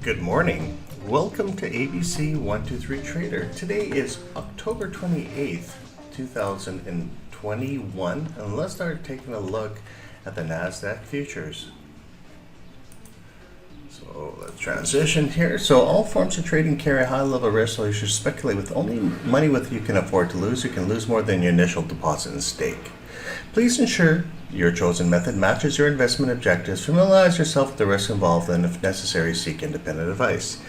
Good morning. Welcome to ABC 123 Trader. Today is October 28th, 2021, and let's start taking a look at the NASDAQ futures. So let's transition here. So all forms of trading carry a high level of risk, so you should speculate with only money you can afford to lose. You can lose more than your initial deposit and stake. Please ensure your chosen method matches your investment objectives. Familiarize yourself with the risks involved, and if necessary, seek independent advice.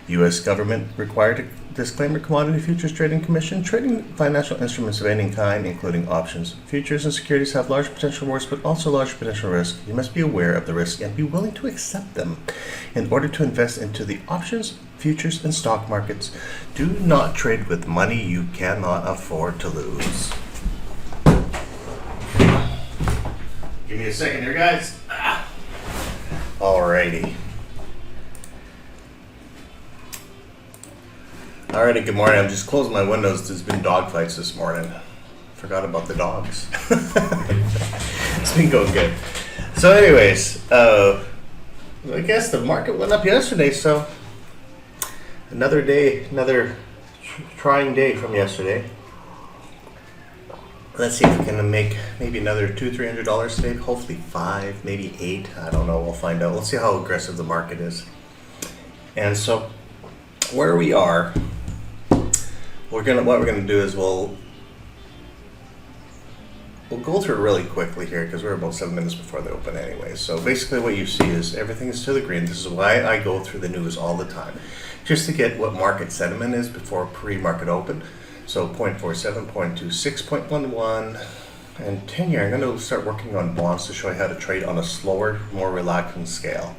U.S. government required disclaimer: Commodity Futures Trading Commission. Trading financial instruments of any kind, including options, futures, and securities, have large potential rewards, but also large potential risk. You must be aware of the risk and be willing to accept them in order to invest into the options, futures, and stock markets. Do not trade with money you cannot afford to lose. Give me a second here, guys. Alrighty. Alrighty, good morning. I'm just closing my windows. There's been dog fights this morning. Forgot about the dogs. It's been going good. So anyways, I guess the market went up yesterday, so another day, another trying day from yesterday. Let's see if we can make maybe another $200-300 today. Hopefully $5, maybe $8. I don't know. We'll find out. Let's see how aggressive the market is. And so, where we are, what we're gonna do is we'll go through really quickly here because we're about 7 minutes before the open anyway. So basically, what you see is everything is to the green. This is why I go through the news all the time, just to get what market sentiment is before pre-market open. So 0.47, 0.26, 0.11, and 10-year. I'm going to start working on bonds to show you how to trade on a slower, more relaxing scale.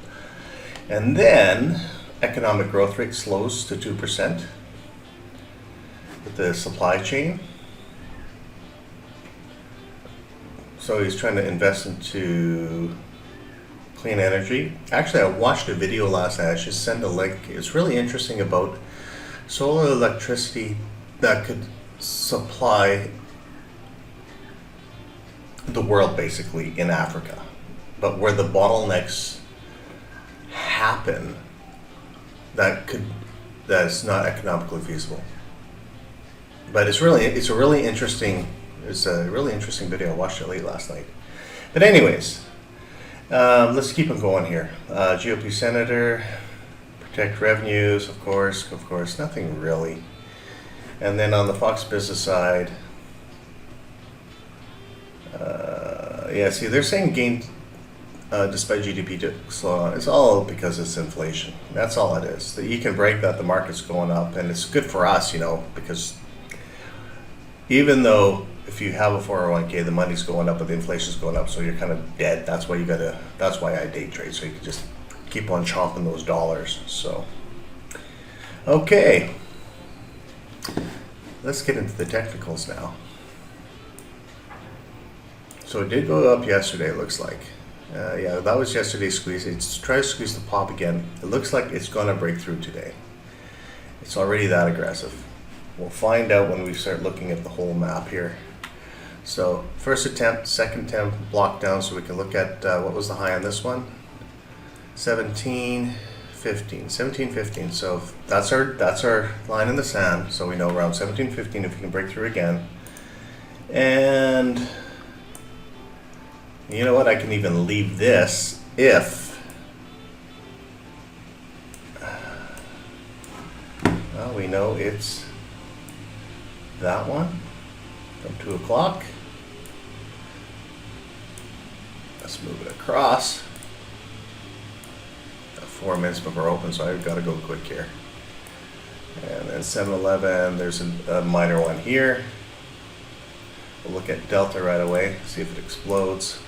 And then economic growth rate slows to 2% with the supply chain. So he's trying to invest into clean energy. Actually, I watched a video last night. I should send a link. It's really interesting about solar electricity that could supply the world basically in Africa, but where the bottlenecks happen, that's not economically feasible. But it's a really interesting video. I watched it late last night. But anyways, let's keep on going here. GOP senator, protect revenues, of course, nothing really. And then on the Fox Business side, see, they're saying gain despite GDP to slow down. It's all because it's inflation. That's all it is. That you can break that, the market's going up, and it's good for us, because even though if you have a 401k, the money's going up, but the inflation's going up, so you're kind of dead. That's why I day trade, so you can just keep on chomping those dollars. So, okay. Let's get into the technicals now. So it did go up yesterday, it looks like. That was yesterday's squeeze. It's trying to squeeze the pop again. It looks like it's going to break through today. It's already that aggressive. We'll find out when we start looking at the whole map here. So first attempt, second attempt, block down, so we can look at what was the high on this one? 17.15. So that's our line in the sand. So we know around 17.15 if we can break through again. And you know what? I can even leave this if we know it's that one from 2 o'clock. Let's move it across. 4 minutes before open, so I've got to go quick here. And then 7-Eleven, there's a minor one here. We'll look at Delta right away, see if it explodes.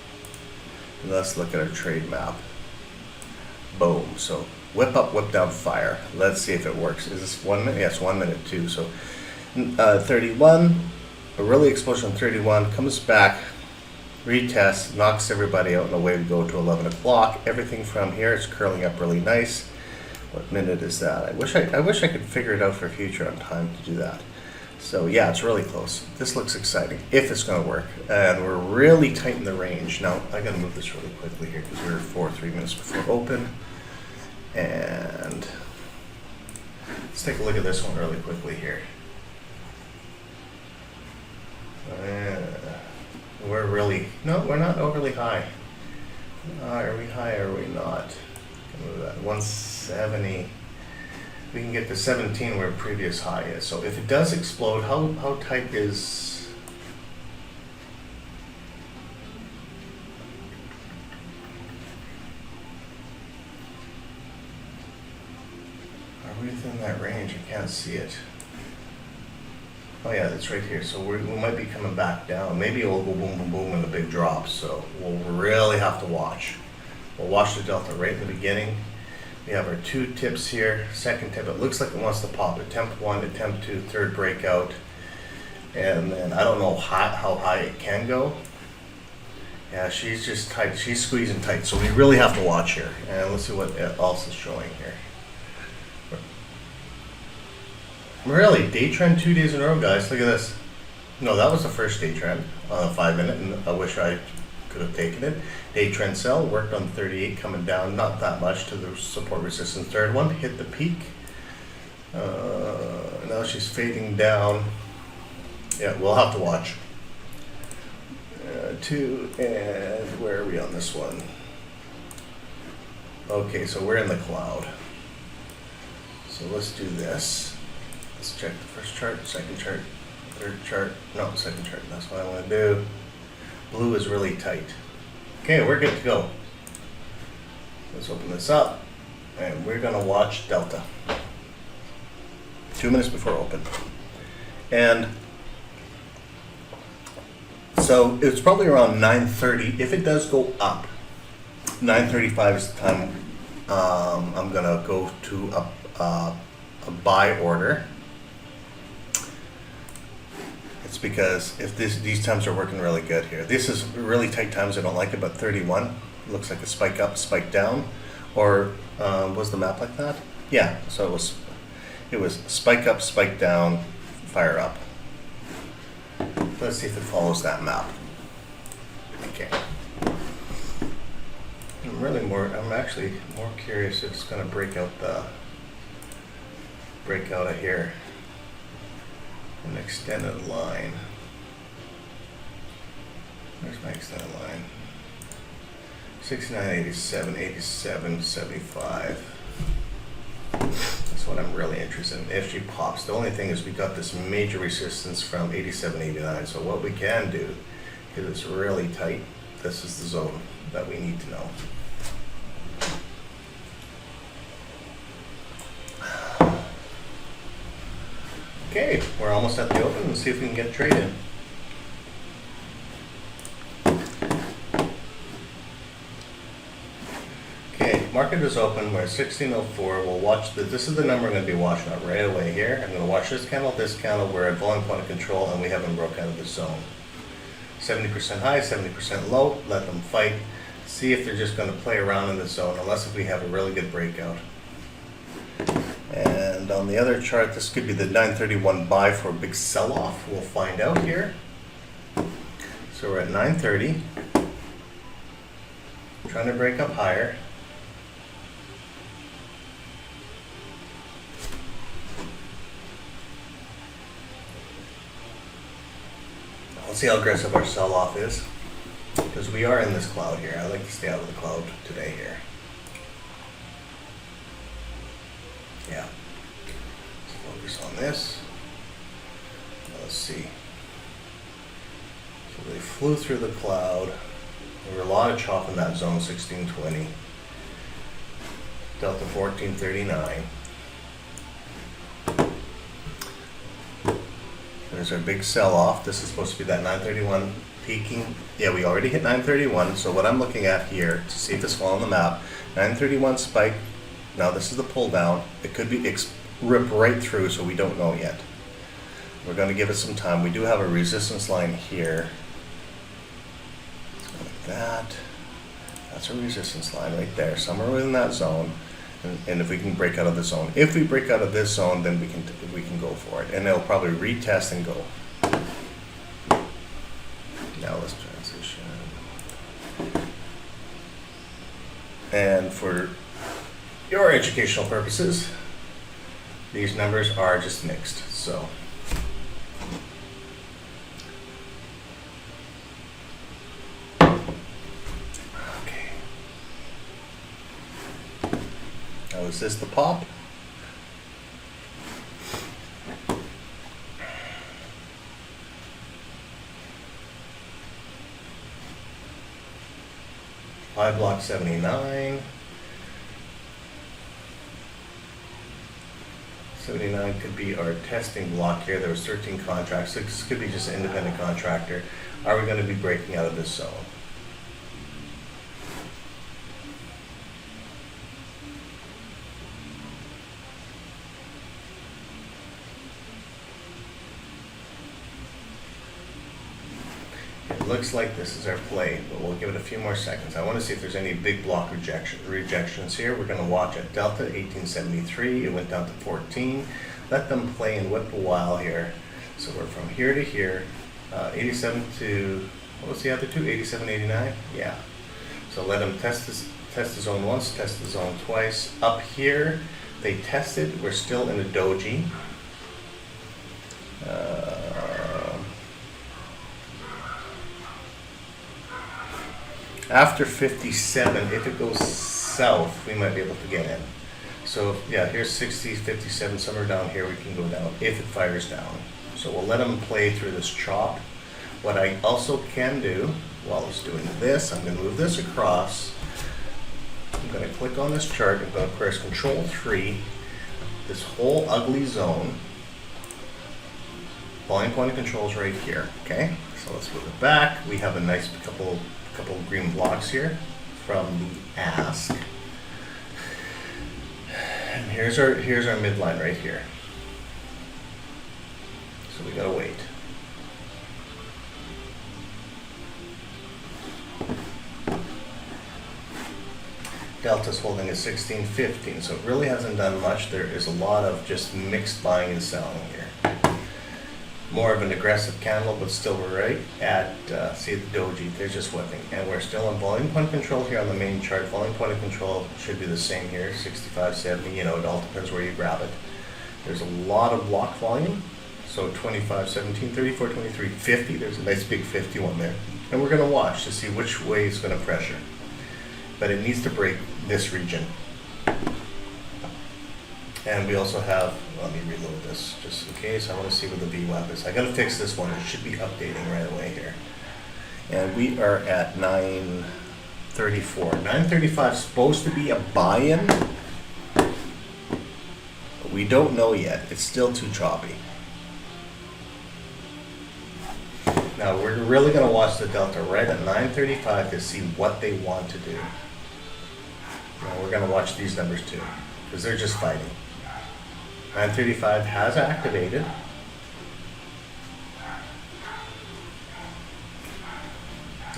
And let's look at our trade map. Boom. So whip up, whip down, fire. Let's see if it works. Is this 1 minute? Yes, 1 minute too. So 31, a really explosion on 31, comes back, retest, knocks everybody out, and away we go to 11 o'clock. Everything from here is curling up really nice. What minute is that? I wish I could figure it out for future on time to do that. So yeah, it's really close. This looks exciting, if it's going to work. And we're really tight in the range. Now, I got to move this really quickly here because we're 3 minutes before open. And let's take a look at this one really quickly here. We're not overly high. Are we high or are we not? Move that 170. We can get to 17 where previous high is. So if it does explode, how tight is? Are we within that range? I can't see it. Oh yeah, that's right here. So we might be coming back down. Maybe it'll go boom, boom, boom in the big drops. So we'll really have to watch. We'll watch the delta right in the beginning. We have our 2 tips here. Second tip, it looks like it wants to pop. Attempt 1, attempt 2, third breakout. And then I don't know how high it can go. Yeah, she's just tight. She's squeezing tight. So we really have to watch here. And let's see what else is showing here. Really, day trend 2 days in a row, guys. Look at this. No, that was the first day trend on a 5-minute, and I wish I could have taken it. Day trend sell, worked on 38, coming down, not that much to the support resistance. Third one, hit the peak. Now she's fading down. Yeah, we'll have to watch. 2, and where are we on this one? Okay, so we're in the cloud. So let's do this. Let's check the first chart, second chart, third chart. No, second chart. That's what I want to do. Blue is really tight. Okay, we're good to go. Let's open this up, and we're going to watch Delta. 2 minutes before open. And so it's probably around 9:30. If it does go up, 9:35 is the time I'm going to go to a buy order. It's because if these times are working really good here. This is really tight times. I don't like it, but 31 looks like a spike up, spike down, or was the map like that? Yeah. So it was spike up, spike down, fire up. Let's see if it follows that map. Okay. I'm actually more curious if it's going to break out of here. An extended line. Where's my extended line? 69, 87, 87, 75. That's what I'm really interested in. If she pops, the only thing is we got this major resistance from 87, 89. So what we can do, because it's really tight, this is the zone that we need to know. Okay, we're almost at the open. Let's see if we can get a trade in. Okay, market is open. We're at 1604. We'll watch this is the number I'm going to be watching out right away here. I'm going to watch this candle. We're at volume point of control, and we haven't broken out of the zone. 70% high, 70% low. Let them fight. See if they're just going to play around in the zone, unless if we have a really good breakout. And on the other chart, this could be the 931 buy for a big sell-off. We'll find out here. So we're at 930. Trying to break up higher. Let's see how aggressive our sell-off is, because we are in this cloud here. I like to stay out of the cloud today here. Yeah. Let's focus on this. Let's see. So they flew through the cloud. There were a lot of chop in that zone, 1620. Delta 1439. There's our big sell-off. This is supposed to be that 931 peaking. Yeah, we already hit 931. So what I'm looking at here to see if it's following the map, 931 spike. Now this is the pull down. It could be rip right through, so we don't know yet. We're going to give it some time. We do have a resistance line here. Like that. That's a resistance line right there, somewhere within that zone. And if we can break out of the zone. If we break out of this zone, then we can go for it. And it'll probably retest and go. Now let's transition. And for your educational purposes, these numbers are just mixed. So okay. Now is this the pop? Block 79. 79 could be our testing block here. There was 13 contracts. This could be just an independent contractor. Are we going to be breaking out of this zone? It looks like this is our play, but we'll give it a few more seconds. I want to see if there's any big block rejections here. We're going to watch at Delta 1873. It went down to 14. Let them play and whip a while here. So we're from here to here, 87 to, what was the other two? 87, 89? Yeah. So let them test the zone once, test the zone twice. Up here, they tested. We're still in a doji. After 57, if it goes south, we might be able to get in. So yeah, here's 60, 57, somewhere down here we can go down if it fires down. So we'll let them play through this chop. What I also can do while it's doing this, I'm going to move this across. I'm going to click on this chart. I'm going to press Control 3. This whole ugly zone. Volume point of control is right here. Okay, so let's move it back. We have a nice couple of green blocks here from the ask. And here's our midline right here. So we gotta wait. Delta's holding at 16.15, so it really hasn't done much. There is a lot of just mixed buying and selling here. More of an aggressive candle, but still we're right at, see the doji, they're just whipping. And we're still on volume point of control here on the main chart. Volume point of control should be the same here, 65, 70, you know, it all depends where you grab it. There's a lot of block volume, so 25, 17, 34, 23, 50, there's a nice big 51 there. And we're gonna watch to see which way it's gonna pressure. But it needs to break this region. And we also have, let me reload this just in case. I want to see what the VWAP is. I got to fix this one. It should be updating right away here. And we are at 934. 935 is supposed to be a buy-in, but we don't know yet. It's still too choppy. Now we're really going to watch the delta right at 935 to see what they want to do. Now we're going to watch these numbers too, because they're just fighting. 935 has activated.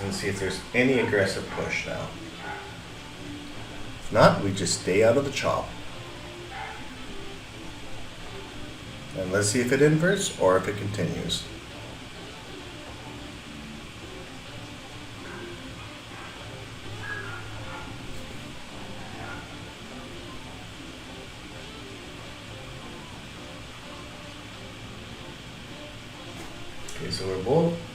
And see if there's any aggressive push now. If not, we just stay out of the chop. And let's see if it inverts or if it continues. Okay, so we're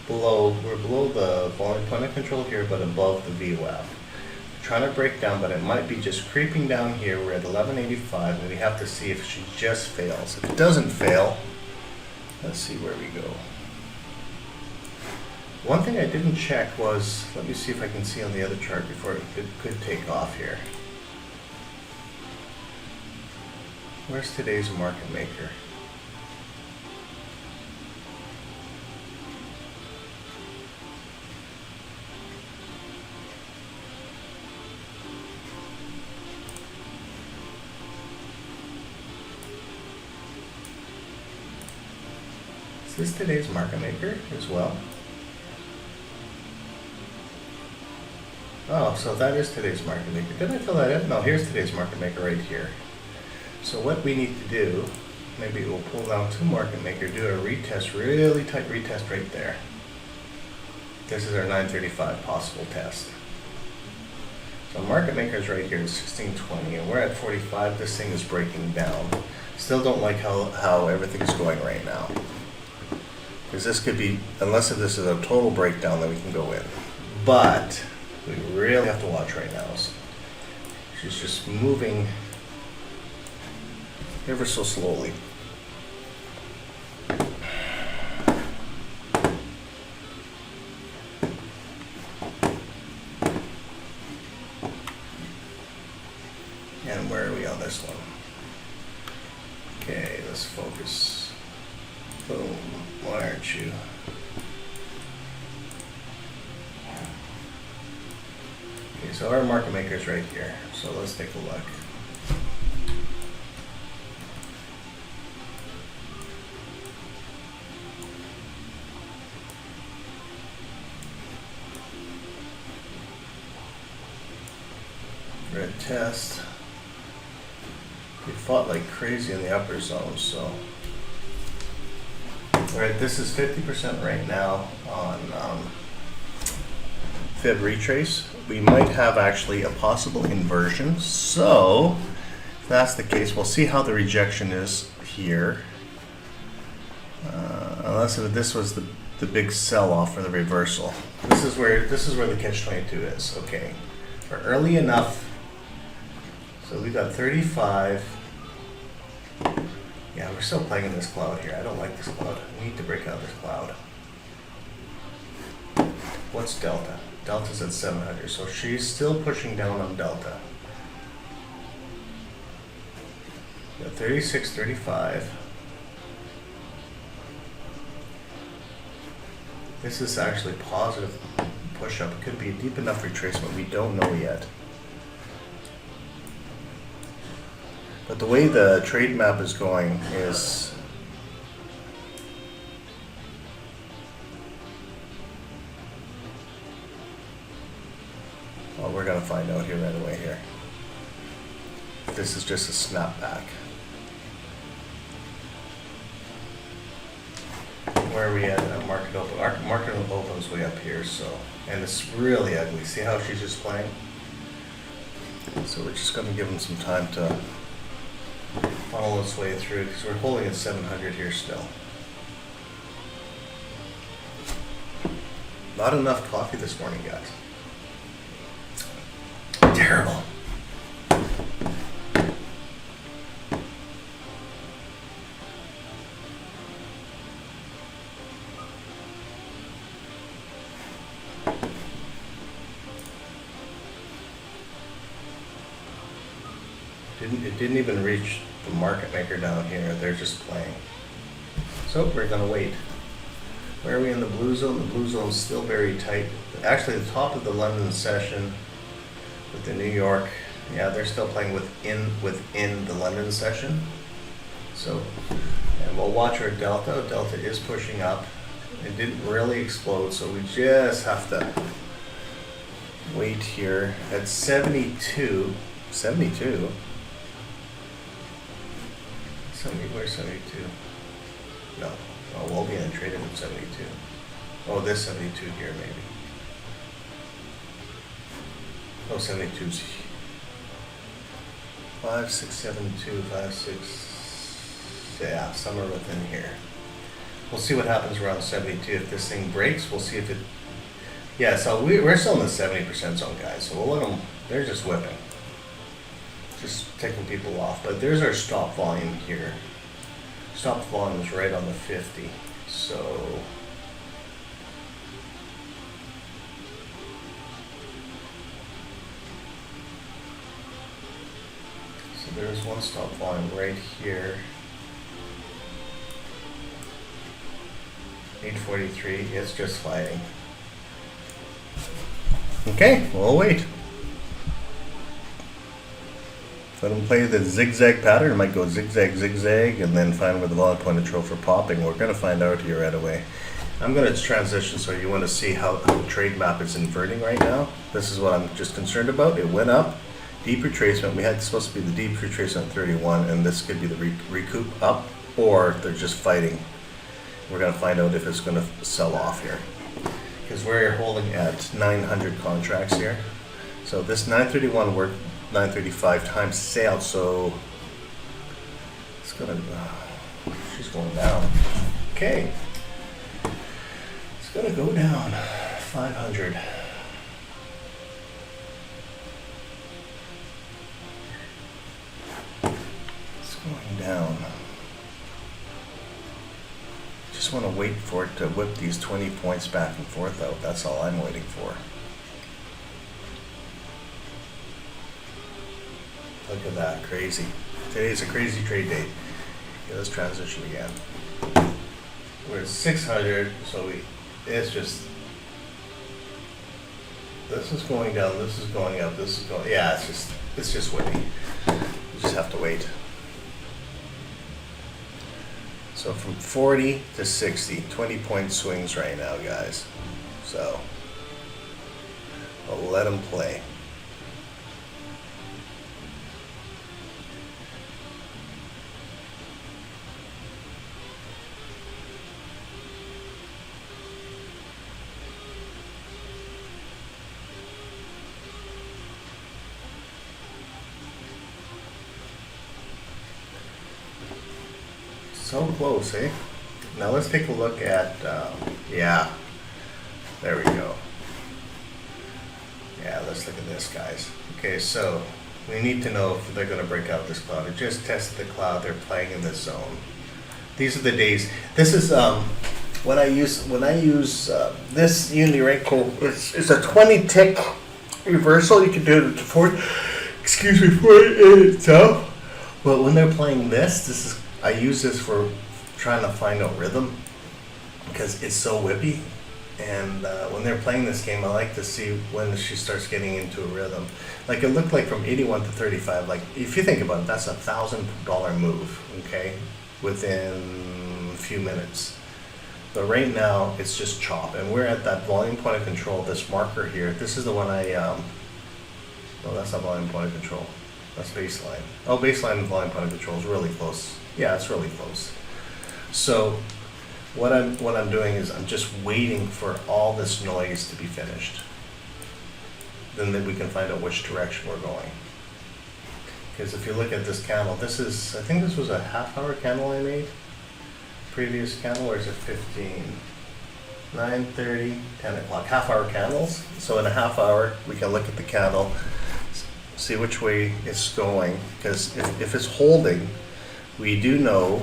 below the volume point of control here, but above the VWAP. We're trying to break down, but it might be just creeping down here. We're at 1185, and we have to see if she just fails. If it doesn't fail, let's see where we go. One thing I didn't check was, let me see if I can see on the other chart before it could take off here. Where's today's market maker? Is this today's market maker as well? Oh, so that is today's market maker. Did I fill that in? No, here's today's market maker right here. So what we need to do, maybe we'll pull down to market maker, do a retest, really tight retest right there. This is our 935 possible test. So market makers right here is 1620, and we're at 45. This thing is breaking down. Still don't like how everything's going right now. Because this could be, unless if this is a total breakdown, then we can go in. But we really have to watch right now. So she's just moving ever so slowly. And where are we on this one? Okay, let's focus. Boom. Why aren't you? Okay, so our market maker is right here. So let's take a look. Red test. We fought like crazy in the upper zone, so. Alright, this is 50% right now on fib retrace. We might have actually a possible inversion, so if that's the case, we'll see how the rejection is here. Unless if this was the big sell-off or the reversal. This is where the catch-22 is. Okay, we're early enough. So we got 35. Yeah, we're still playing in this cloud here. I don't like this cloud. We need to break out of this cloud. What's delta? Delta's at 700, so she's still pushing down on delta. We got 36, 35. This is actually positive push-up. It could be a deep enough retracement. We don't know yet. But the way the trade map is going is well, we're going to find out here right away here. This is just a snapback. Where are we at? Market open. Our market opens way up here, so, and it's really ugly. See how she's just playing? So we're just going to give them some time to funnel its way through because we're holding at 700 here still. Not enough coffee this morning, guys. Terrible. It didn't even reach the market maker down here. They're just playing. So we're gonna wait. Where are we in the blue zone? The blue zone's still very tight. Actually, the top of the London session with the New York, yeah, they're still playing within the London session. So, and we'll watch our delta. Delta is pushing up. It didn't really explode, so we just have to wait here at 72. 72. Where's 72? No. Oh, we'll be in traded at 72. Oh, this 72 here, maybe. Oh, 72's 5, 6, 7, 2, 5, 6. Yeah, somewhere within here. We'll see what happens around 72. If this thing breaks, we'll see if it. Yeah, so we're still in the 70% zone, guys. So we'll let them. They're just whipping. Just taking people off, but there's our stop volume here. Stop volume is right on the 50, so there's one stop volume right here. 843, it's just fighting. Okay, we'll wait. Let them play the zigzag pattern. It might go zigzag, zigzag, and then find where the volume point of for popping. We're going to find out here right away. I'm going to transition so you want to see how the trade map is inverting right now. This is what I'm just concerned about. It went up, deep retracement. We had supposed to be the deep retracement 31, and this could be the recoup up, or they're just fighting. We're going to find out if it's going to sell off here. Because we're holding at 900 contracts here. So this 931 worked 935 times sale, so it's gonna, she's going down. Okay. It's gonna go down 500. It's going down. Just want to wait for it to whip these 20 points back and forth out. That's all I'm waiting for. Look at that, crazy. Today's a crazy trade day. Okay, let's transition again. We're at 600, so it's just, this is going down, this is going up, this is going, yeah, it's just whippy. You just have to wait. So from 40 to 60, 20 point swings right now, guys. So I'll let them play. So close, eh? Now let's take a look at, yeah, there we go. Yeah, let's look at this, guys. Okay, so we need to know if they're going to break out this cloud. It just tested the cloud. They're playing in this zone. These are the days. This is when I use this Unity rank code. It's a 20 tick reversal. You can do it for, excuse me, for it itself. But when they're playing this is. I use this for trying to find out rhythm because it's so whippy, and when they're playing this game, I like to see when she starts getting into a rhythm. Like it looked like from 81 to 35. Like if you think about it, that's $1,000 move, okay, within a few minutes. But right now it's just chop, and we're at that volume point of control. This marker here, this is the one I. No, that's not volume point of control. That's baseline. Oh, baseline and volume point of control is really close. Yeah, it's really close. So what I'm doing is I'm just waiting for all this noise to be finished. Then we can find out which direction we're going. Because if you look at this candle, this is, I think this was a half-hour candle I made. Previous candle, or is it 15? 9:30, 10 o'clock, half-hour candles. So in a half hour, we can look at the candle, see which way it's going. Because if it's holding, we do know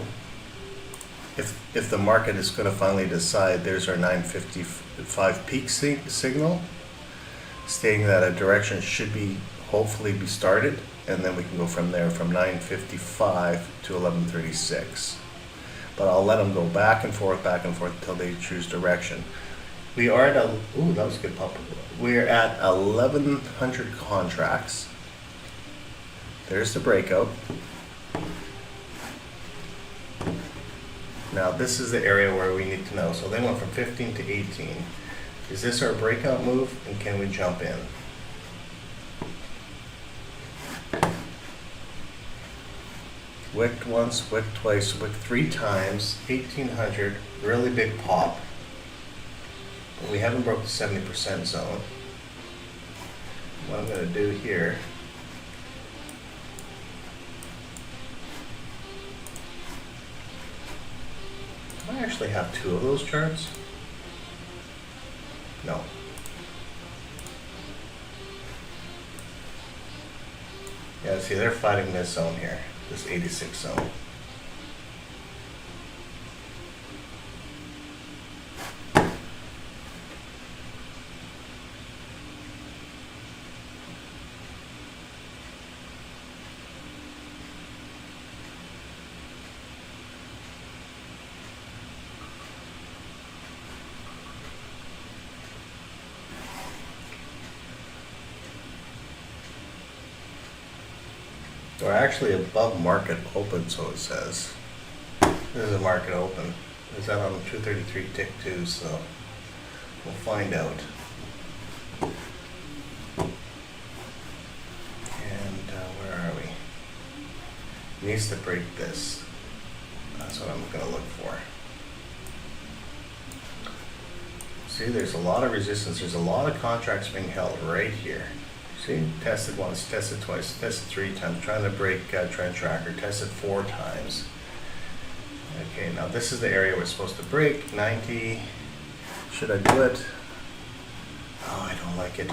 if the market is going to finally decide. There's our 9:55 peak signal stating that a direction should be hopefully be started, and then we can go from there from 9:55 to 11:36. But I'll let them go back and forth until they choose direction. We are at ooh, that was a good pump. We're at 1,100 contracts. There's the breakout. Now this is the area where we need to know. So they went from 15 to 18. Is this our breakout move, and can we jump in? Wicked once, wicked twice, wicked 3 times, 1,800, really big pop. But we haven't broke the 70% zone. What I'm going to do here, do I actually have 2 of those charts? No. Yeah, see, they're fighting this zone here, this 86 zone. We're actually above market open, so it says. This is a market open. Is that on 233 tick 2, so we'll find out. And where are we? It needs to break this. That's what I'm going to look for. See, there's a lot of resistance. There's a lot of contracts being held right here. See, tested once, tested twice, tested 3 times, trying to break trend tracker, tested 4 times. Okay, now this is the area we're supposed to break, 90. Should I do it? Oh, I don't like it.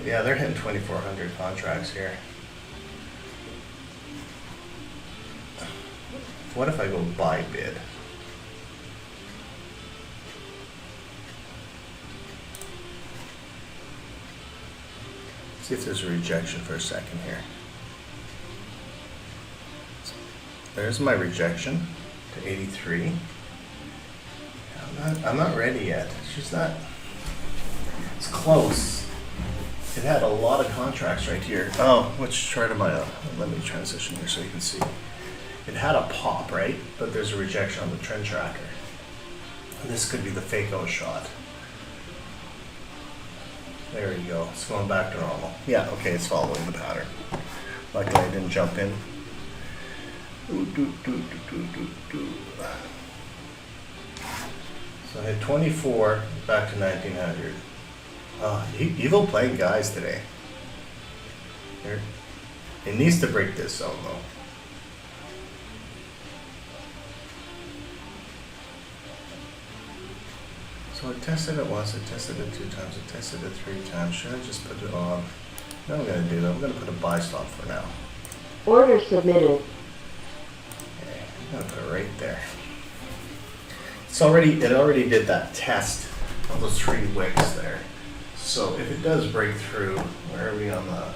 Yeah, they're hitting 2,400 contracts here. What if I go buy bid? See if there's a rejection for a second here. There's my rejection to 83. I'm not ready yet. She's not. It's close. It had a lot of contracts right here. Oh, which chart am I on? Let me transition here so you can see. It had a pop, right? But there's a rejection on the trend tracker. And this could be the fake out shot. There you go. It's going back to normal. Yeah, okay, it's following the pattern. Luckily I didn't jump in. So I had 24 back to 1900. Evil playing guys today. It needs to break this zone though. So I tested it once, I tested it 2 times, I tested it 3 times. Should I just put it on? No, I'm going to do that. I'm going to put a buy stop for now. Order submitted. Okay, I'm going to put it right there. It already did that test of those 3 wicks there. So if it does break through, where are we on the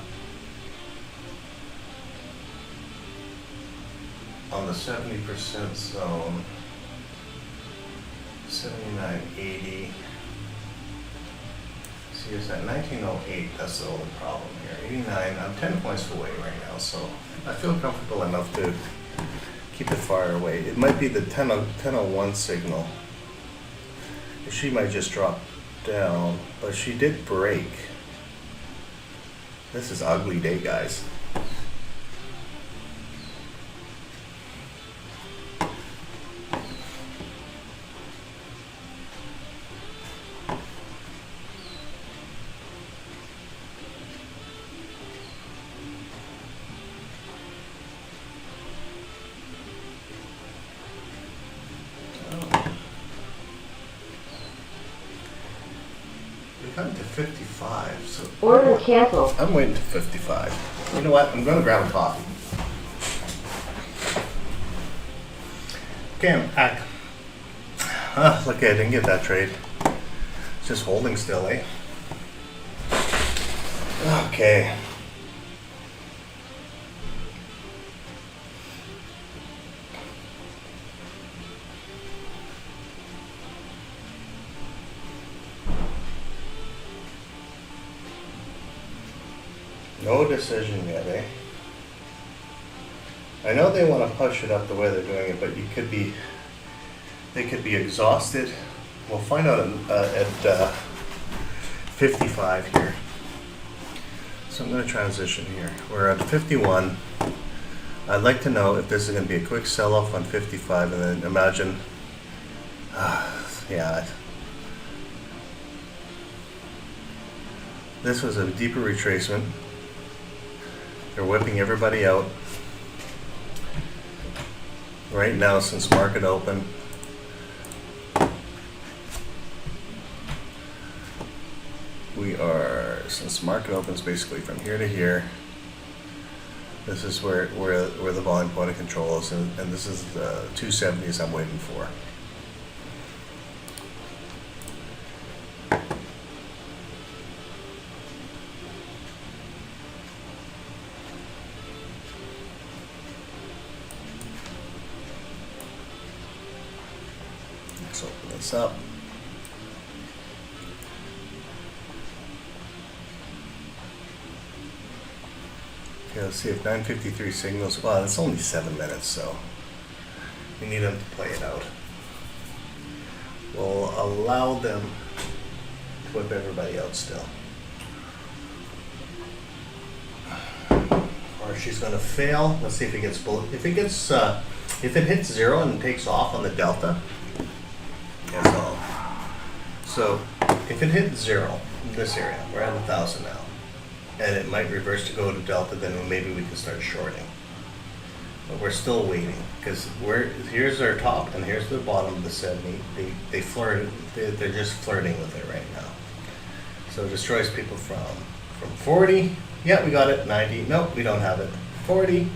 70% zone? 79.80. See, it's at 1908. That's the only problem here. 89. I'm 10 points away right now, so I feel comfortable enough to keep it far away. It might be the 1001 signal. She might just drop down, but she did break. This is ugly day, guys. To 55, so order canceled. I'm waiting to 55. You know what? I'm going to grab a coffee. Okay, I'm back. Look, I didn't get that trade. It's just holding still, eh? Okay. No decision yet, eh? I know they want to push it up the way they're doing it, but they could be exhausted. We'll find out at 55 here. So I'm going to transition here. We're at 51. I'd like to know if this is going to be a quick sell-off on 55, and then imagine, yeah. This was a deeper retracement. They're whipping everybody out. Right now, since market open, since market opens basically from here to here, this is where the volume point of control is, and this is the 270s I'm waiting for. Let's open this up. Okay, let's see if 953 signals. Well, it's only 7 minutes, so we need them to play it out. We'll allow them to whip everybody out still. Or she's going to fail. Let's see if it gets bullet. If it hits 0 and takes off on the delta. That's all. So if it hits 0, this area. We're at 1,000 now. And it might reverse to go to delta, then maybe we can start shorting. But we're still waiting, because here's our top and here's the bottom of the 70. They're just flirting with it right now. So it destroys people from 40. Yeah, we got it. 90. Nope, we don't have it. 40.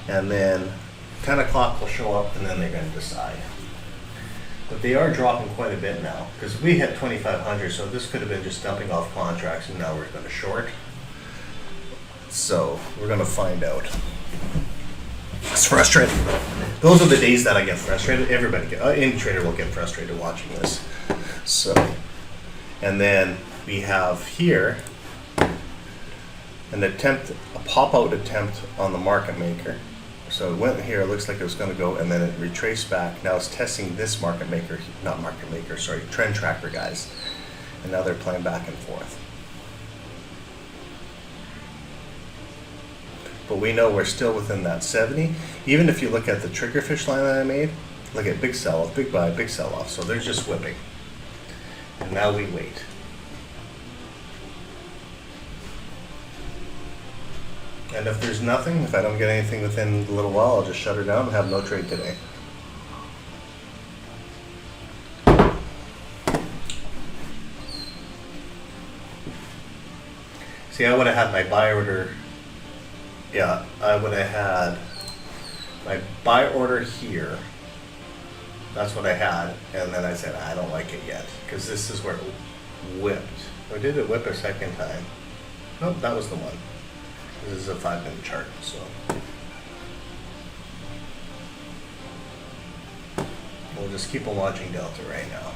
And then 10 o'clock will show up, and then they're going to decide. But they are dropping quite a bit now, because we hit 2,500, so this could have been just dumping off contracts, and now we're going to short. So we're going to find out. It's frustrating. Those are the days that I get frustrated. Any trader will get frustrated watching this. So, and then we have here a pop-out attempt on the market maker. So it went here, it looks like it was going to go, and then it retraced back. Now it's testing this trend tracker, guys. And now they're playing back and forth. But we know we're still within that 70. Even if you look at the trigger fish line that I made, look at big sell-off, big buy, big sell-off. So they're just whipping. And now we wait. And if there's nothing, if I don't get anything within a little while, I'll just shut her down and have no trade today. See, I would have had my buy order. Yeah, I would have had my buy order here. That's what I had. And then I said, I don't like it yet. Because this is where it whipped. Or did it whip a second time? Nope, that was the one. This is a 5-minute chart, so. We'll just keep on watching Delta right now.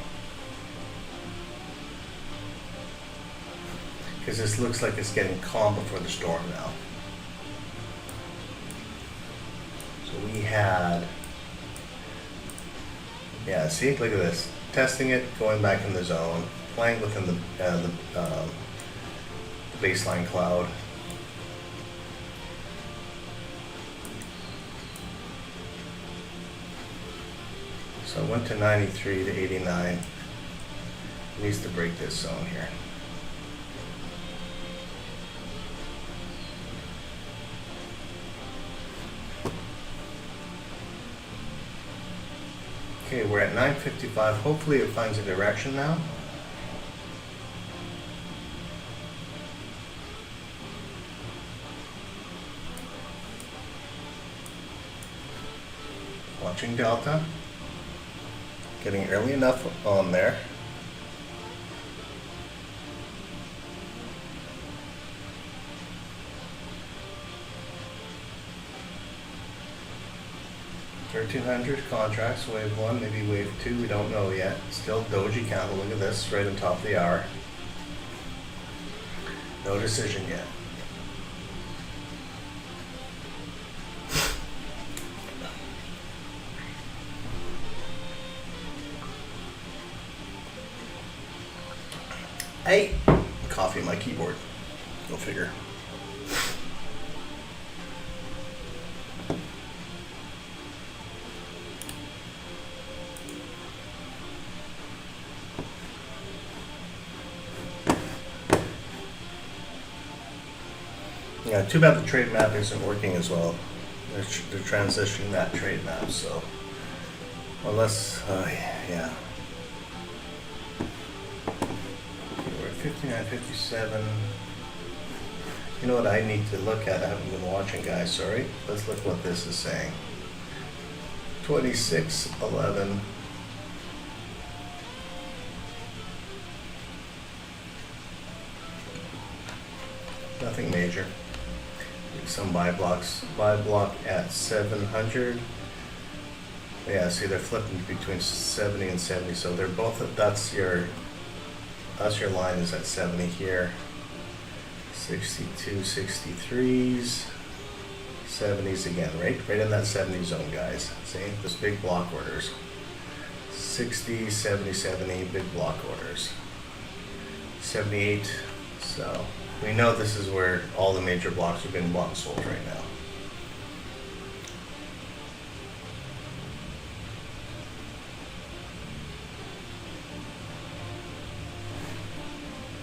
Because this looks like it's getting calm before the storm now. So we had, yeah, see, look at this. Testing it, going back in the zone, playing within the baseline cloud. So it went to 93 to 89. It needs to break this zone here. Okay, we're at 9:55. Hopefully it finds a direction now. Watching Delta. Getting early enough on there. $1,300 contracts, wave 1, maybe wave 2, we don't know yet. Still doji candle, look at this, right on top of the hour. No decision yet. Hey, coffee on my keyboard. Go figure. Yeah, too bad the trade map isn't working as well. They're transitioning that trade map, so unless, yeah. We're at 59.57. You know what I need to look at? I haven't been watching, guys. Sorry. Let's look what this is saying. 26.11. Nothing major. Some buy blocks. Buy block at 700. Yeah, see they're flipping between 70 and 70, so they're both. That's your line is at 70 here. 62, 63s, 70s again, right in that 70 zone, guys. See this big block orders. 60, 70, 70, big block orders. 78. So. We know this is where all the major blocks are being bought and sold right now.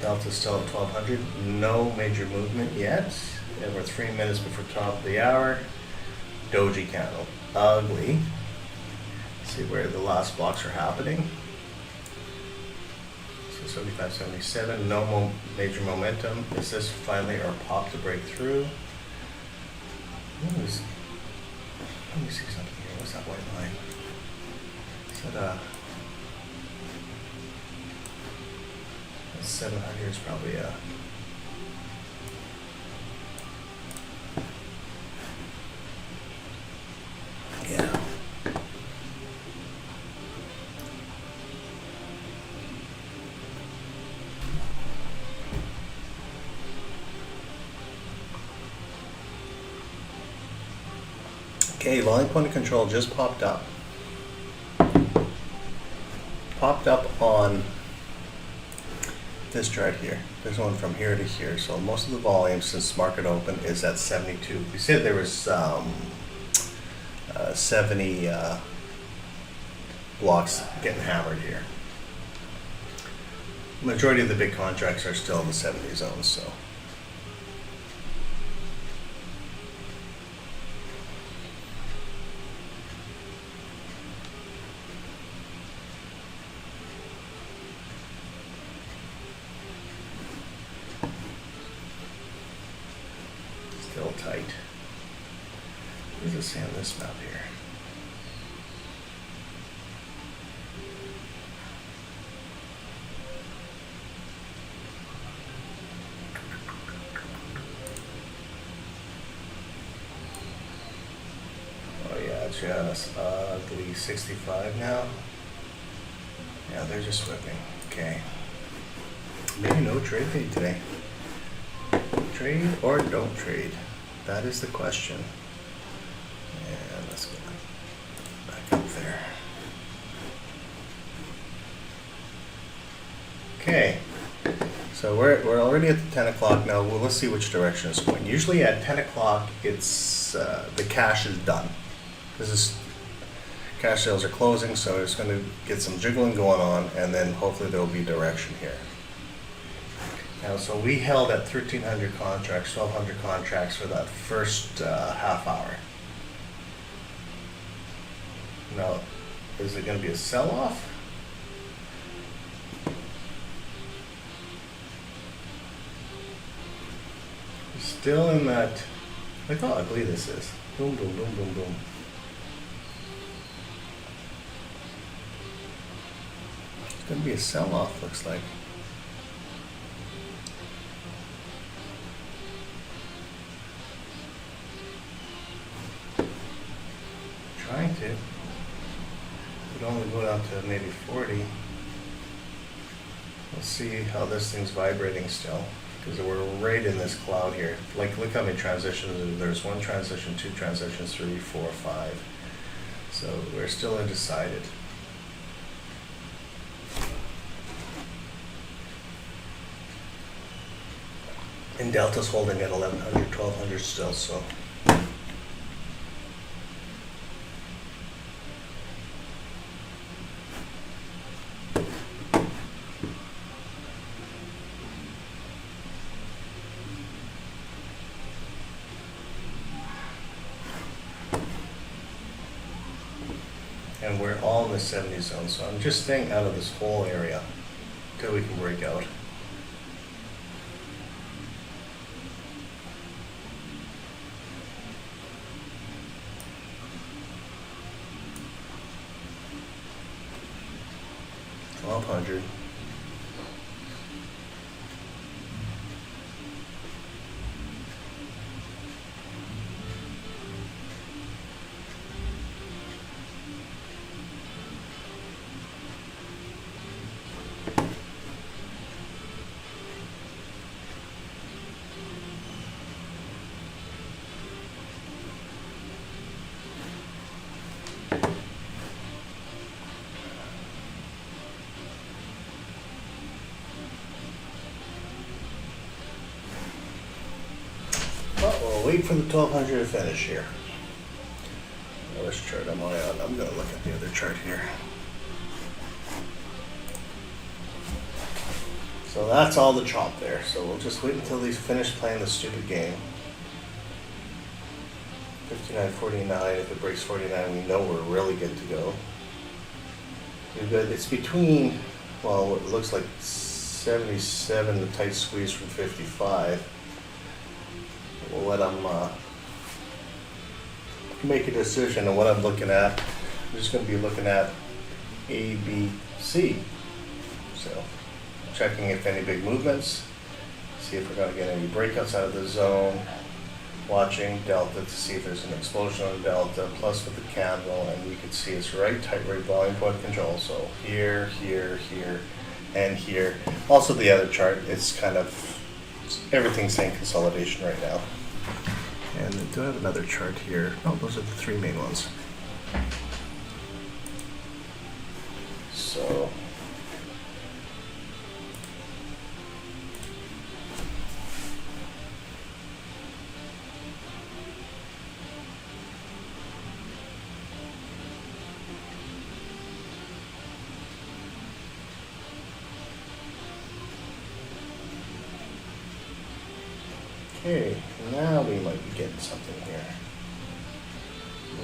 Delta's still at 1200. No major movement yet. And we're 3 minutes before top of the hour. Doji candle. Ugly. See where the last blocks are happening. So 75, 77. No major momentum. Is this finally our pop to break through? Let me see something here. What's that white line? Is that 700 is probably a... Yeah. Okay, volume point of control just popped up. Popped up on this chart here. There's one from here to here. So most of the volume since market open is at 72. We said there was 70 blocks getting hammered here. Majority of the big contracts are still in the 70 zone, so. Still tight. What does it say on this map here? Oh yeah, it's just ugly 65 now. Yeah, they're just whipping. Okay. Maybe no trade fade today. Trade or don't trade? That is the question. And let's go back up there. Okay. So we're already at the 10 o'clock now. Well, let's see which direction it's going. Usually at 10 o'clock, it's the cash is done. This is cash sales are closing, so it's going to get some jiggling going on, and then hopefully there will be direction here. Now, so we held at 1,300 contracts, 1,200 contracts for that first half hour. Now, is it going to be a sell-off? Still in that, look how ugly this is. Boom, boom, boom, boom, boom. It's going to be a sell-off, looks like. Trying to. Would only go down to maybe 40. Let's see how this thing's vibrating still. Because we're right in this cloud here. Like, look how many transitions. There's one transition, two transitions, 3, 4, 5. So we're still undecided. And Delta's holding at 1,100, 1,200 still, so. And we're all in the 70 zone, so I'm just staying out of this whole area until we can break out. $1,200. But we'll wait for the 1,200 to finish here. Now, which chart am I on? I'm going to look at the other chart here. So that's all the chop there. So we'll just wait until he's finished playing the stupid game. 59.49. If it breaks 49, we know we're really good to go. We're good. It's between, well, it looks like 77, the tight squeeze from 55. We'll let him make a decision on what I'm looking at. I'm just going to be looking at A, B, C. So checking if any big movements, see if we're going to get any breakouts out of the zone, watching delta to see if there's an explosion on delta, plus with the candle, and we can see it's right tight rate volume point control. So here, here, here, and here. Also the other chart, it's kind of, everything's saying consolidation right now. And do I have another chart here? Oh, those are the three main ones. So okay, now we might be getting something here.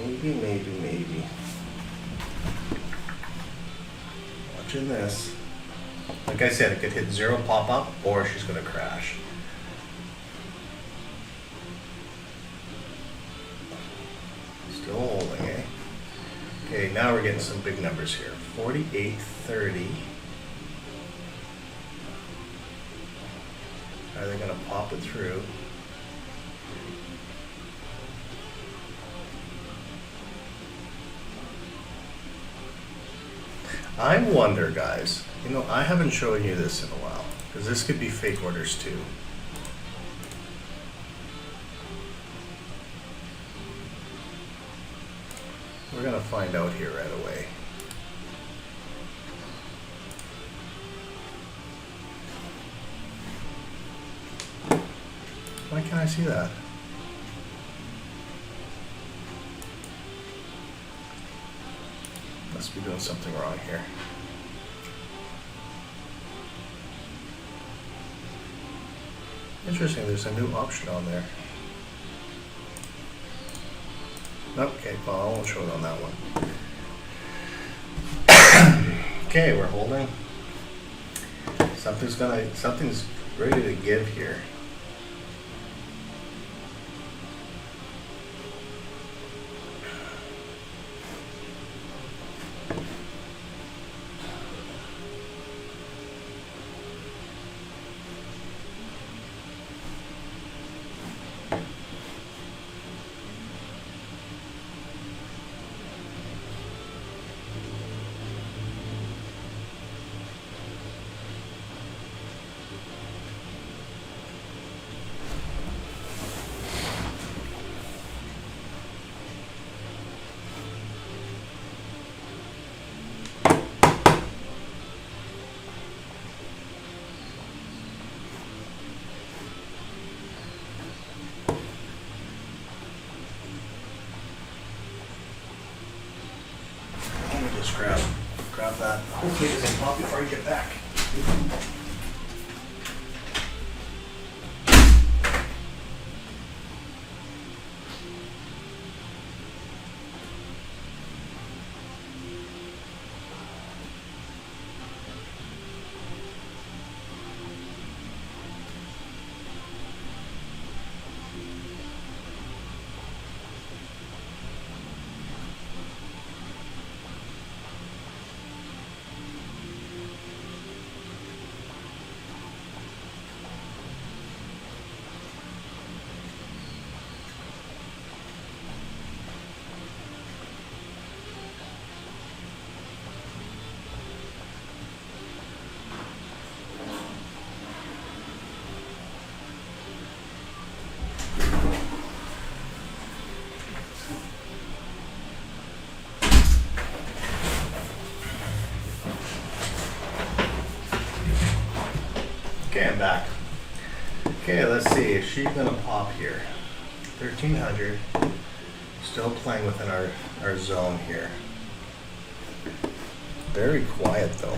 Maybe, maybe, maybe. Watching this. Like I said, it could hit zero pop up or she's going to crash. Still holding, eh? Okay, now we're getting some big numbers here. 48.30. Are they going to pop it through? I wonder, guys, you know, I haven't shown you this in a while, because this could be fake orders too. We're going to find out here right away. Why can't I see that? Must be doing something wrong here. Interesting, there's a new option on there. Okay, well, I won't show it on that one. Okay, we're holding. Something's ready to give here. Just grab that. Hopefully it doesn't pop before I get back. Okay, I'm back. Okay, let's see. Is she gonna pop here? 1300. Still playing within our zone here. Very quiet though.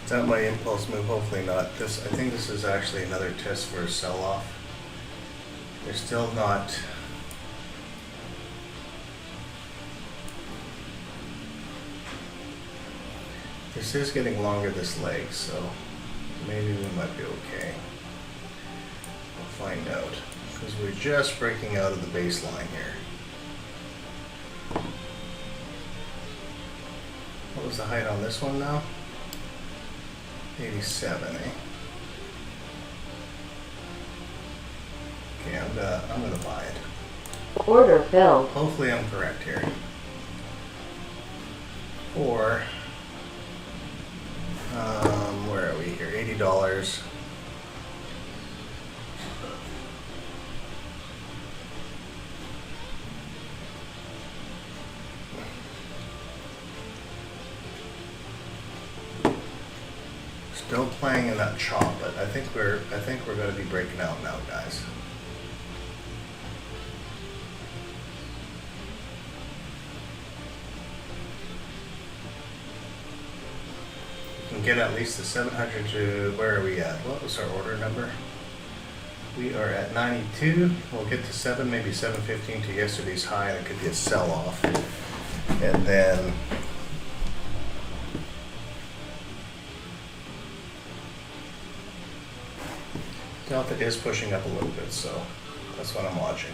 Is that my impulse move? Hopefully not. This, I think this is actually another test for a sell-off. They're still not. This is getting longer, this leg, so maybe we might be okay. We'll find out, because we're just breaking out of the baseline here. What was the height on this one now? 87, eh? Okay, I'm gonna buy it. Order filled. Hopefully I'm correct here. Or, where are we here? $80. Still playing in that chop, but I think we're going to be breaking out now, guys. We can get at least the 700 to, where are we at? What was our order number? We are at 92. We'll get to 7, maybe 715 to yesterday's high, and it could be a sell-off. And then Delta is pushing up a little bit, so that's what I'm watching.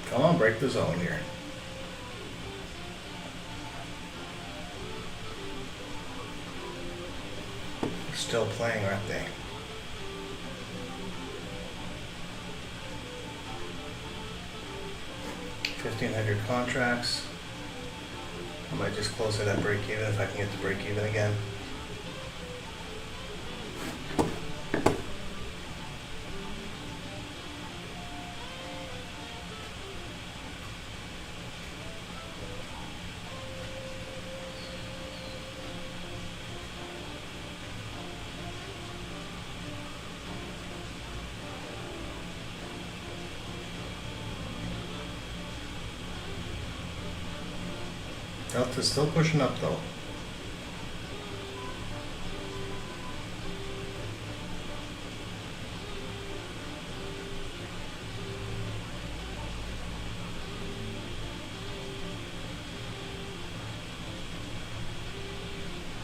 Come on, break the zone here. They're still playing, aren't they? $1,500 contracts. I might just close it at break even if I can get to break even again. Delta's still pushing up though.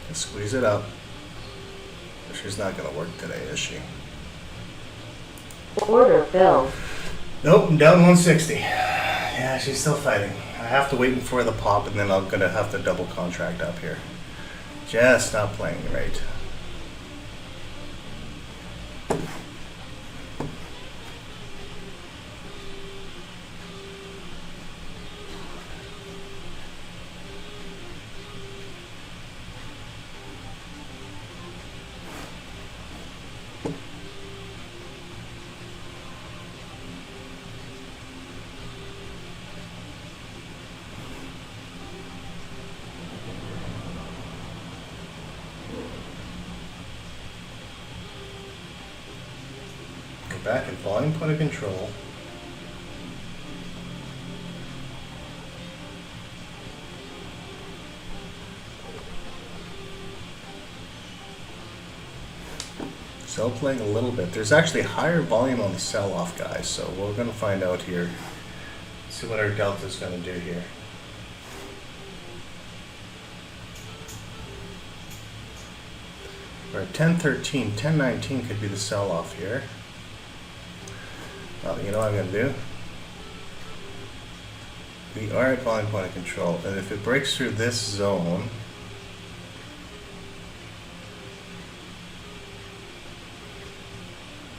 Just squeeze it up. She's not going to work today, is she? Order filled. Nope, I'm down 160. Yeah, she's still fighting. I have to wait for the pop, and then I'm gonna have to double contract up here. Just not playing right. Back in volume point of control. Sell playing a little bit. There's actually higher volume on the sell-off, guys, so we're going to find out here. See what our delta is going to do here. We're at 1013, 1019 could be the sell-off here. You know what I'm going to do? We are at volume point of control, and if it breaks through this zone,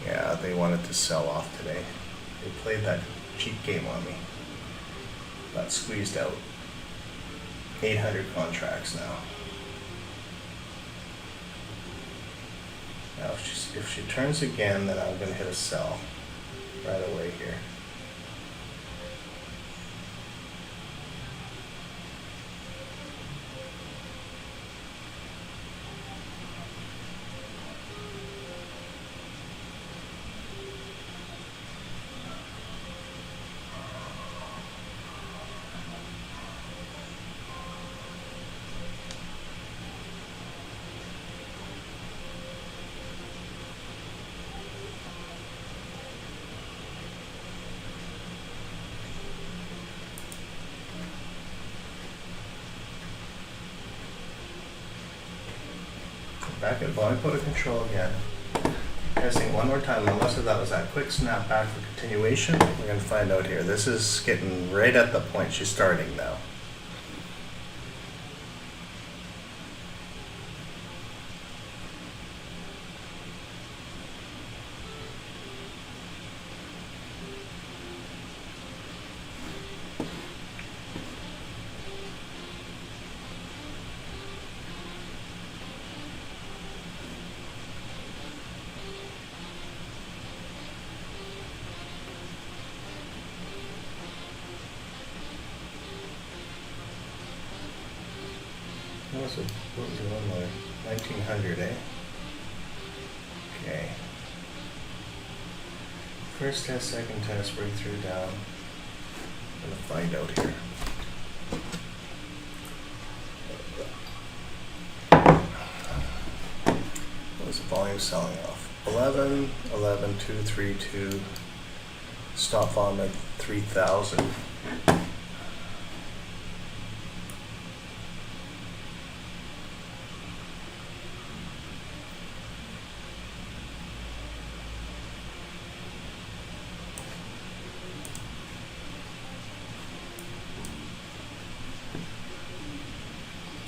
yeah, they wanted to sell off today. They played that cheap game on me. Got squeezed out. 800 contracts now. Now if she turns again, then I'm going to hit a sell right away here. Back at volume point of control again. Testing one more time, unless that was that quick snap back for continuation. We're going to find out here. This is getting right at the point she's starting now. What was the one more? 1900, eh? Okay. First test, second test, breakthrough down. I'm gonna find out here. What was the volume selling off? 11, 11, 2, 3, 2. Stop volume at 3,000.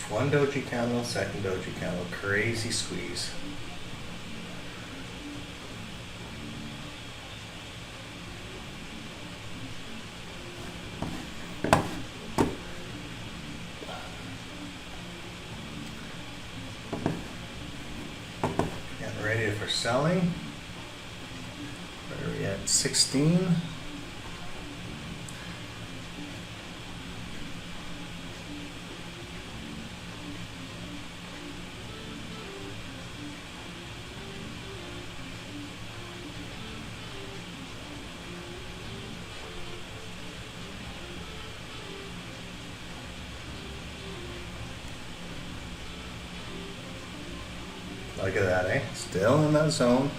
One doji candle, second doji candle, crazy squeeze. Getting ready for selling. Where are we at? 16. Look at that, eh? Still in that zone.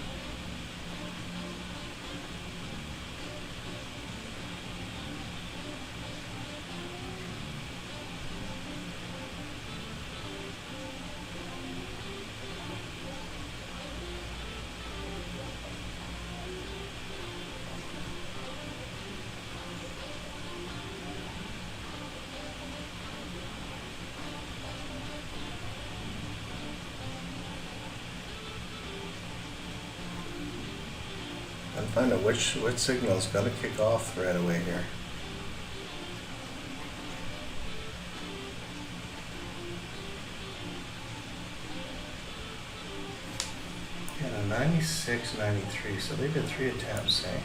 And find out which signal is going to kick off right away here. Yeah, 96, 93, so they did 3 attempts, eh?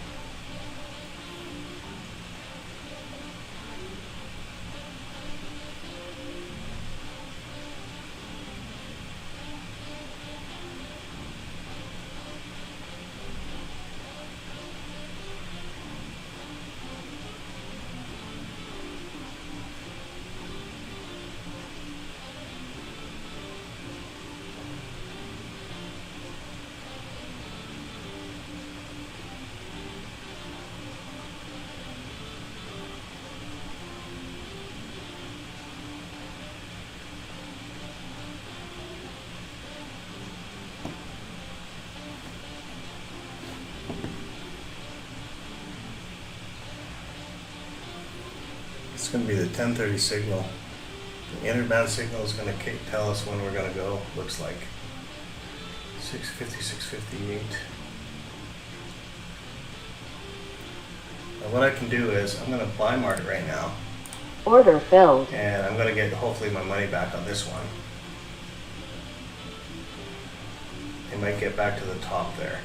going to be the 10:30 signal. The interband signal is going to tell us when we're going to go. Looks like 6:50, 6:58. And what I can do is I'm going to buy market right now, Order filled. and I'm going to get hopefully my money back on this one. It might get back to the top there.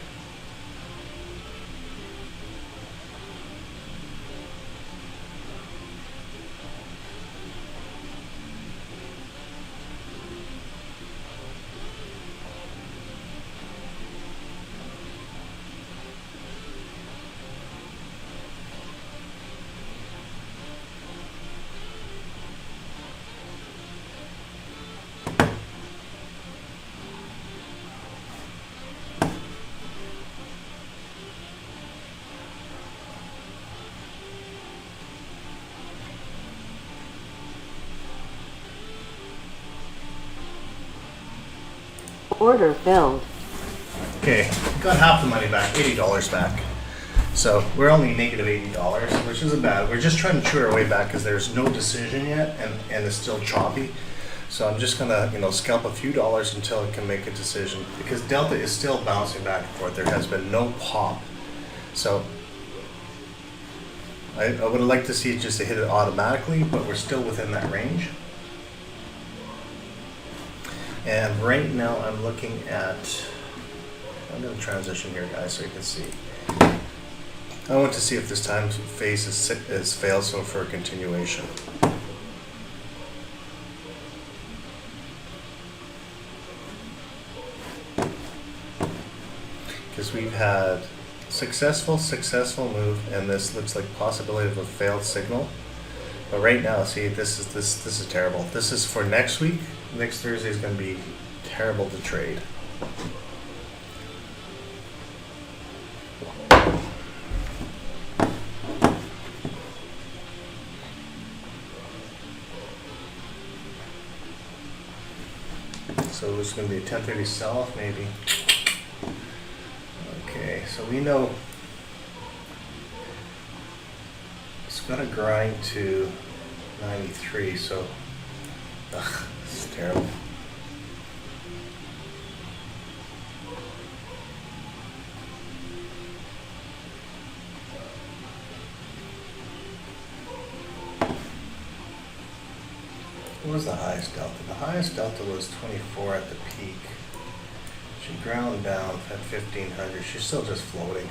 Order filled. Okay, got half the money back, $80 back. So we're only negative $80, which isn't bad. We're just trying to chew our way back because there's no decision yet, and it's still choppy. So I'm just gonna, scalp a few dollars until it can make a decision, because Delta is still bouncing back and forth. There has been no pop. So I would have liked to see it just to hit it automatically, but we're still within that range. And right now I'm looking at, I'm going to transition here, guys, so you can see. I want to see if this time phase is failed, so for a continuation. Because we've had successful move, and this looks like possibility of a failed signal. But right now, see, this is terrible. This is for next week. Next Thursday is going to be terrible to trade. So it's going to be a 10:30 sell-off, maybe. Okay, so we know it's going to grind to 93, so this is terrible. What was the highest delta? The highest delta was 24 at the peak. She ground down at 1500. She's still just floating.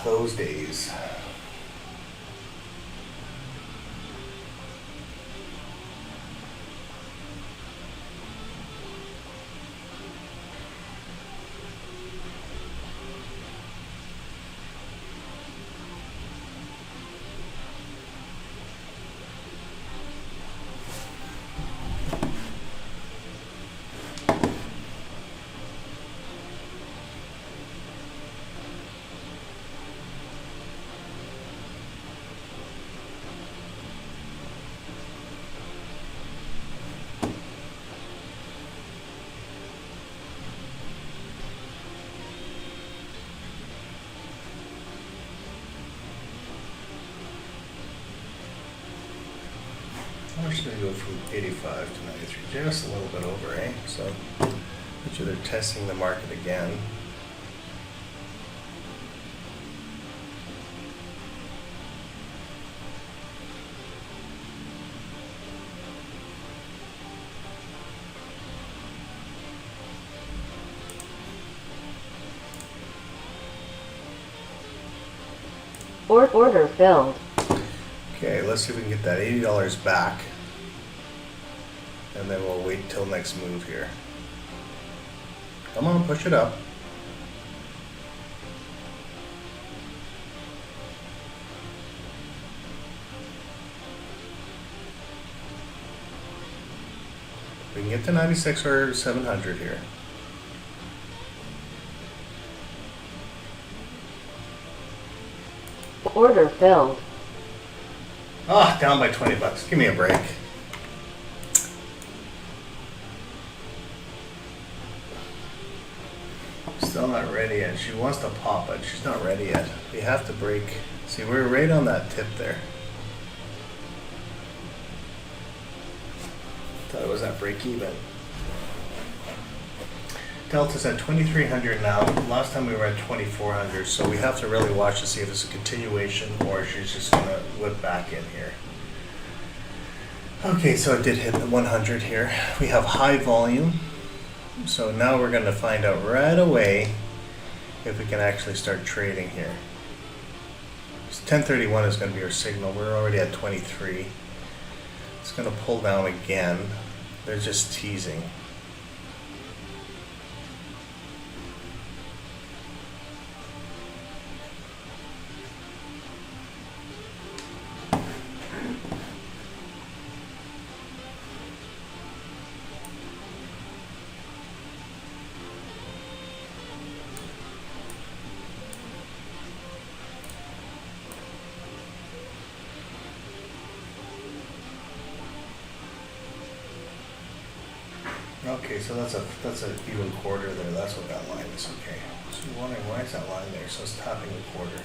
Those days. We're just going to go from 85 to 93, just a little bit over, eh? So, bet you they're testing the market again. Order filled. Okay, let's see if we can get that $80 back. And then we'll wait till next move here. Come on, push it up. We can get to 96 or 700 here. Order filled. Ah, down by 20 bucks. Give me a break. Still not ready yet. She wants to pop, but she's not ready yet. We have to break. See, we're right on that tip there. Thought it was at break even. Delta's at 2,300 now. Last time we were at 2,400, so we have to really watch to see if it's a continuation or she's just gonna whip back in here. Okay, so it did hit 100 here. We have high volume. So now we're going to find out right away if we can actually start trading here. 1031 is going to be our signal. We're already at 23. It's going to pull down again. They're just teasing. Okay, so that's a even quarter there. That's what that line is. Okay. So you're wondering why is that line there? So it's tapping a quarter.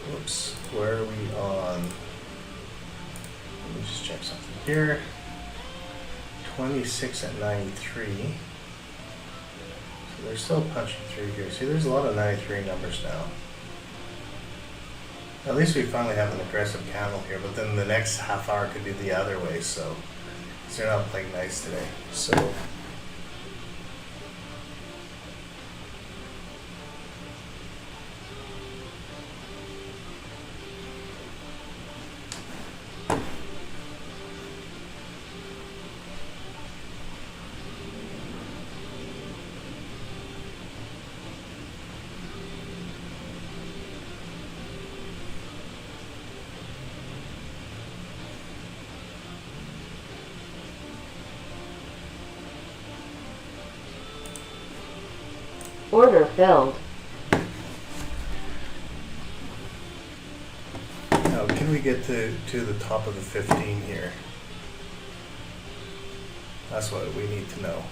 Whoops, where are we on? Let me just check something here. 26 at 93. So they're still punching through here. See, there's a lot of 93 numbers now. At least we finally have an aggressive candle here, but then the next half hour could be the other way, so they're not playing nice today. So Order filled. now can we get to the top of the 15 here? That's what we need to know.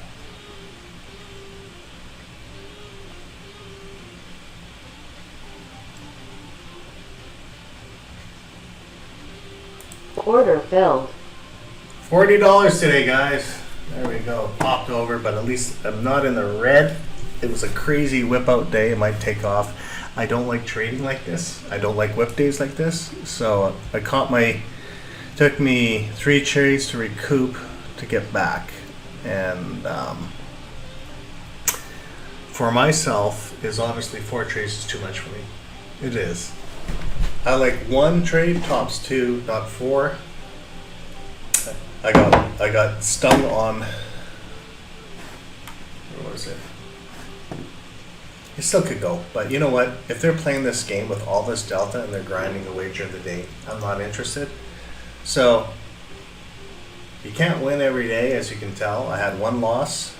Order filled. $40 today, guys. There we go. Popped over, but at least I'm not in the red. It was a crazy whip out day. It might take off. I don't like trading like this. I don't like whip days like this. So I caught took me 3 trades to recoup to get back. And for myself, is honestly 4 trades is too much for me. It is. I like 1 trade, tops 2, not 4. I got stung on, where was it? It still could go, but you know what? If they're playing this game with all this delta and they're grinding away during the day, I'm not interested. So you can't win every day, as you can tell. I had 1 loss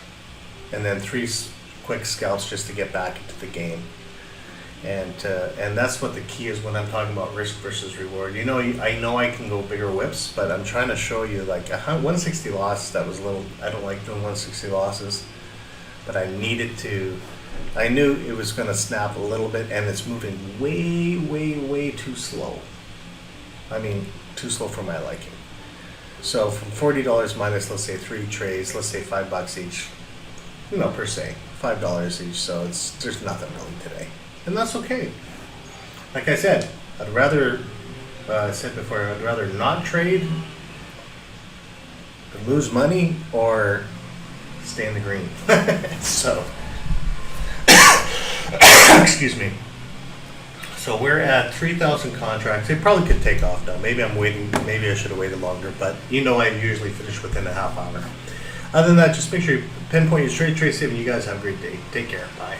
and then 3 quick scalps just to get back into the game. And that's what the key is when I'm talking about risk versus reward. You know, I know I can go bigger whips, but I'm trying to show you like a 160 loss. That was a little. I don't like doing 160 losses, but I needed to. I knew it was going to snap a little bit, and it's moving way, way, way too slow. I mean, too slow for my liking. So from $40 minus, let's say 3 trades, let's say $5 each. You know, per se, $5 each. So there's nothing really today. And that's okay. Like I said, I'd rather, I said before, I'd rather not trade and lose money or stay in the green. So, excuse me. So we're at 3,000 contracts. It probably could take off now. Maybe I'm waiting, maybe I should have waited longer, but you know I usually finish within a half hour. Other than that, just make sure you pinpoint your straight trace, and you guys have a great day. Take care. Bye.